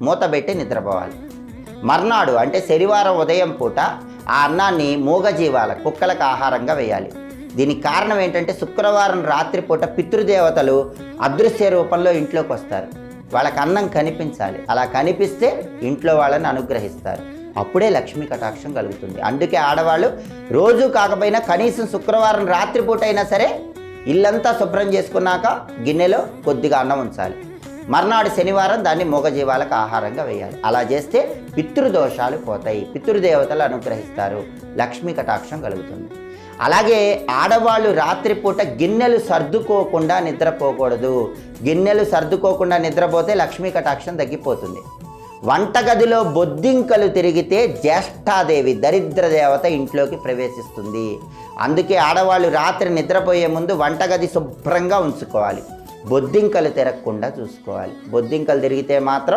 మూతబెట్టి నిద్రపోవాలి. మర్నాడు అంటే శనివారం ఉదయం పూట ఆ అన్నాన్ని మూగజీవాల కుక్కలకు ఆహారంగా వేయాలి. దీనికి కారణం ఏంటంటే శుక్రవారం రాత్రిపూట పితృదేవతలు అదృశ్య రూపంలో ఇంట్లోకి వస్తారు. వాళ్ళకి అన్నం కనిపించాలి. అలా కనిపిస్తే ఇంట్లో వాళ్ళని అనుగ్రహిస్తారు. అప్పుడే లక్ష్మీ కటాక్షం కలుగుతుంది. అందుకే ఆడవాళ్ళు రోజు కాకపోయినా కనీసం శుక్రవారం రాత్రిపూట అయినా సరే ఇల్లంతా శుభ్రం చేసుకున్నాక గిన్నెలో కొద్దిగా అన్నం ఉంచాలి. మర్నాడు శనివారం దాన్ని మూగజీవాలకు ఆహారంగా వేయాలి. అలా చేస్తే పితృదోషాలు పోతాయి, పితృదేవతలు అనుగ్రహిస్తారు, లక్ష్మీ కటాక్షం కలుగుతుంది. అలాగే ఆడవాళ్ళు రాత్రిపూట గిన్నెలు సర్దుకోకుండా నిద్రపోకూడదు. గిన్నెలు సర్దుకోకుండా నిద్రపోతే లక్ష్మీ కటాక్షం తగ్గిపోతుంది. వంటగదిలో బొద్దింకలు తిరిగితే జ్యేష్ఠాదేవి దరిద్ర దేవత ఇంట్లోకి ప్రవేశిస్తుంది. అందుకే ఆడవాళ్ళు రాత్రి నిద్రపోయే ముందు వంటగది శుభ్రంగా ఉంచుకోవాలి. బొద్దింకలు తిరగకుండా చూసుకోవాలి. బొద్దింకలు తిరిగితే మాత్రం